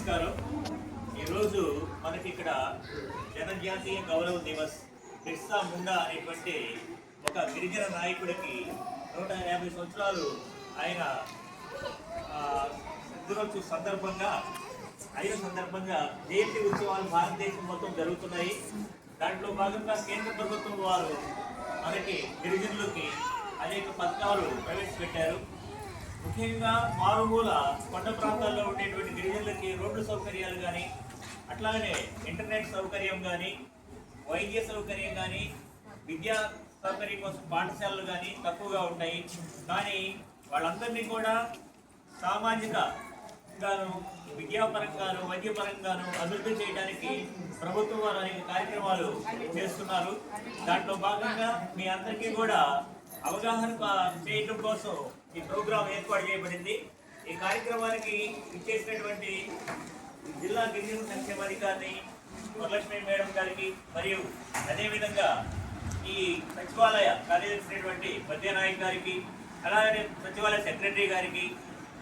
నమస్కారం. ఈరోజు మనకి ఇక్కడ జనజాతీయ గౌరవ దివస్ బిర్సా ముండా అనేటువంటి ఒక గిరిజన నాయకుడికి 150 సంవత్సరాలు ఆయన దినోత్సవ సందర్భంగా జయంతి ఉత్సవాలు భారతదేశం మొత్తం జరుగుతున్నాయి. దాంట్లో భాగంగా కేంద్ర ప్రభుత్వం వారు మనకి గిరిజనులకి అనేక పథకాలు ప్రవేశపెట్టారు. ముఖ్యంగా మారుమూల కొండ ప్రాంతాల్లో ఉండేటువంటి గిరిజనులకి రోడ్డు సౌకర్యాలు కానీ, అట్లాగనే ఇంటర్నెట్ సౌకర్యం కానీ, వైద్య సౌకర్యం కానీ, విద్యా సౌకర్యం కోసం పాఠశాలలు కానీ తక్కువగా ఉంటాయి. కానీ వాళ్ళందరినీ కూడా సామాజికంగాను, విద్యాపరంగాను, వైద్యపరంగాను అభివృద్ధి చేయడానికి ప్రభుత్వం వారు అనేక కార్యక్రమాలు చేస్తున్నారు. దాంట్లో భాగంగా మీ అందరికీ కూడా అవగాహన చేయడం కోసం ఈ ప్రోగ్రాం ఏర్పాటు చేయబడింది. ఈ కార్యక్రమానికి ఇచ్చేసినటువంటి జిల్లా గిరిజన సంక్షేమాధికారిని వరలక్ష్మి మేడం గారికి, మరియు అదేవిధంగా ఈ సచివాలయ కార్యదర్శి పద్యనాయక్ గారికి, అలాగే సచివాలయ సెక్రటరీ గారికి,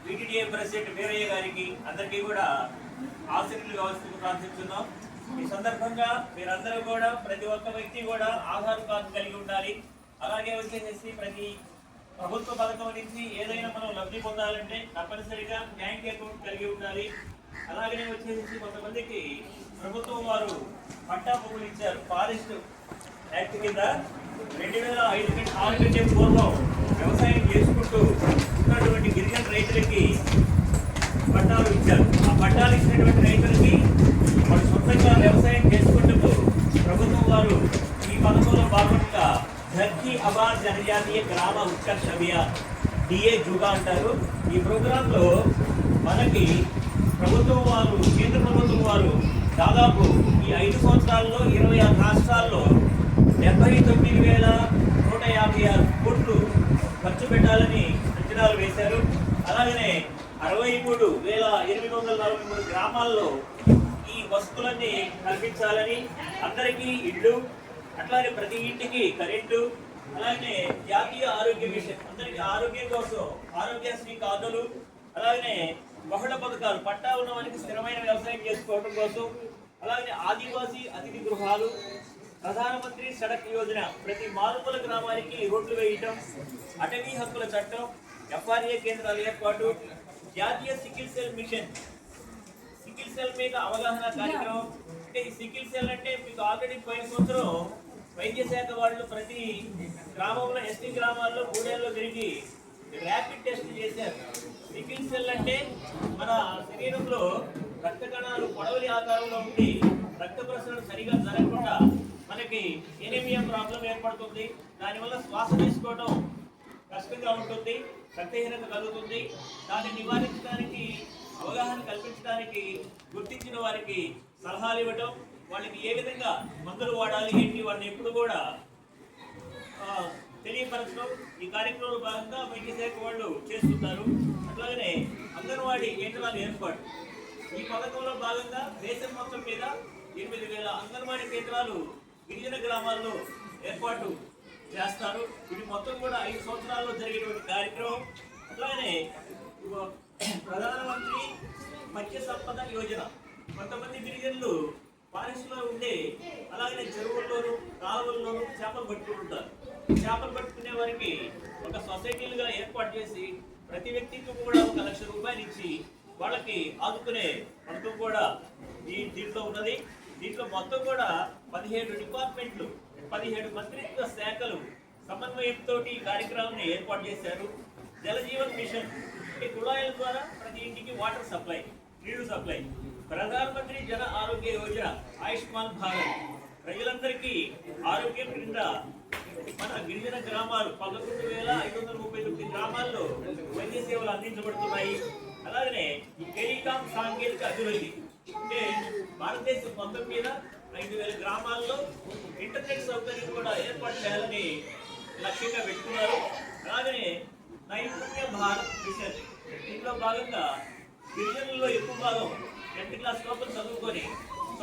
వీటీడీఏ ప్రెసిడెంట్ వీరయ్య గారికి అందరికీ కూడా ఆశీర్వాదాలు కావాల్సిందిగా ప్రార్థిస్తున్నాం. ఈ సందర్భంగా మీరందరూ కూడా ప్రతి ఒక్క వ్యక్తి కూడా ఆధార్ కార్డు కలిగి ఉండాలి. అలాగే వచ్చేసి ప్రతి ప్రభుత్వ పథకం నుంచి ఏదైనా మనం లబ్ధి పొందాలంటే తప్పనిసరిగా బ్యాంక్ అకౌంట్ కలిగి ఉండాలి. అలాగనే వచ్చేసి కొంతమందికి ప్రభుత్వం వారు పట్టా భూములు ఇచ్చారు. ఫారెస్ట్ యాక్ట్ కింద 2005 కంటే పూర్వం వ్యవసాయం చేసుకుంటూ ఉన్నటువంటి గిరిజన రైతులకి పట్టాలు ఇచ్చారు. ఆ పట్టాలు ఇచ్చినటువంటి రైతులకి వాళ్ళు సొంతంగా వ్యవసాయం చేసుకుంటూ ప్రభుత్వం వారు ఈ పథకంలో భాగంగా ధర్తీ ఆబా జనజాతీయ గ్రామ ఉత్కర్ష అభియాన్ డిఏ జుగా అంటారు. ఈ ప్రోగ్రాంలో మనకి ప్రభుత్వం వారు, కేంద్ర ప్రభుత్వం వారు దాదాపు ఈ 5 సంవత్సరాల్లో 26 రాష్ట్రాల్లో 79,156 కోట్లు ఖర్చు పెట్టాలని అంచనాలు వేశారు. అలాగనే 63,843 గ్రామాల్లో ఈ వసతులన్నీ కల్పించాలని, అందరికీ ఇళ్ళు, అట్లాగే ప్రతి ఇంటికి కరెంటు, అలాగే జాతీయ ఆరోగ్య మిషన్, అందరికీ ఆరోగ్యం కోసం ఆరోగ్యశ్రీ కార్డులు, అలాగే బహుళ పథకాలు, పట్టా ఉన్న వారికి స్థిరమైన వ్యవసాయం చేసుకోవడం కోసం, అలాగే ఆదివాసీ అతిథి గృహాలు, ప్రధానమంత్రి సడక్ యోజన, ప్రతి మారుమూల గ్రామానికి రోడ్లు వేయటం, అటవీ హక్కుల చట్టం, ఎఫ్ఆర్ఏ కేంద్రాల ఏర్పాటు, జాతీయ sickle cell mission, sickle cell మీద అవగాహన కార్యక్రమం. అంటే ఈ సికిల్ సెల్ అంటే మీకు ఆల్రెడీ పోయిన సంవత్సరం వైద్య శాఖ వాళ్ళు ప్రతి గ్రామంలో, ఎస్టీ గ్రామాల్లో 3 ఏళ్ళలో తిరిగి ర్యాపిడ్ టెస్ట్ చేశారు. సికిల్ సెల్ అంటే మన శరీరంలో రక్త కణాలు పొడవలి ఆకారంలో ఉండి రక్త ప్రసరణ సరిగా జరగకుండా మనకి ఎనీమియా ప్రాబ్లం ఏర్పడుతుంది. దానివల్ల శ్వాస తీసుకోవడం కష్టంగా ఉంటుంది, రక్తహీనత కలుగుతుంది. దాన్ని నివారించడానికి, అవగాహన కల్పించడానికి గుర్తించిన వారికి సలహాలు ఇవ్వటం, వాళ్ళకి ఏ విధంగా మందులు వాడాలి ఏంటి వాళ్ళని ఎప్పుడు కూడా తెలియపరచడం ఈ కార్యక్రమంలో భాగంగా వైద్య శాఖ వాళ్ళు చేస్తున్నారు. అట్లాగనే అంగన్వాడీ కేంద్రాలు ఏర్పాటు. ఈ పథకంలో భాగంగా దేశం మొత్తం మీద 8,000 అంగన్వాడీ కేంద్రాలు గిరిజన గ్రామాల్లో ఏర్పాటు చేస్తారు. ఇది మొత్తం కూడా 5 సంవత్సరాల్లో జరిగేటువంటి కార్యక్రమం. అట్లాగనే ప్రధానమంత్రి మత్స్య సంపద యోజన, కొంతమంది గిరిజనులు ఫారెస్ట్లో ఉండే, అలాగే చెరువుల్లోనూ కాలువల్లోనూ చేపలు పట్టుకుంటారు. చేపలు పట్టుకునే వారికి ఒక సొసైటీలుగా ఏర్పాటు చేసి ప్రతి వ్యక్తికి కూడా 1 లక్ష రూపాయలు ఇచ్చి వాళ్ళకి ఆదుకునే పథకం కూడా దీంట్లో ఉన్నది. దీంట్లో మొత్తం కూడా 17 డిపార్ట్మెంట్లు, 17 మంత్రిత్వ శాఖలు సమన్వయంతో ఈ కార్యక్రమాన్ని ఏర్పాటు చేశారు. జలజీవన్ మిషన్, ఈ కుళాయిల ద్వారా ప్రతి ఇంటికి వాటర్ సప్లై, నీళ్లు సప్లై. ప్రధానమంత్రి జన ఆరోగ్య యోజన, ఆయుష్మాన్ భారత్, ప్రజలందరికీ ఆరోగ్యం క్రింద మన గిరిజన గ్రామాలు 11,539 గ్రామాల్లో వైద్య సేవలు అందించబడుతున్నాయి. అలాగనే ఈ టెలికాం సాంకేతిక అభివృద్ధి, అంటే భారతదేశం మొత్తం మీద 5,000 గ్రామాల్లో ఇంటర్నెట్ సౌకర్యం కూడా ఏర్పాటు చేయాలని లక్ష్యంగా పెట్టుకున్నారు. అలాగనే నైపుణ్య భారత్ మిషన్, దీంట్లో భాగంగా గిరిజనుల్లో ఎక్కువ భాగం 10th క్లాస్ లోపల చదువుకొని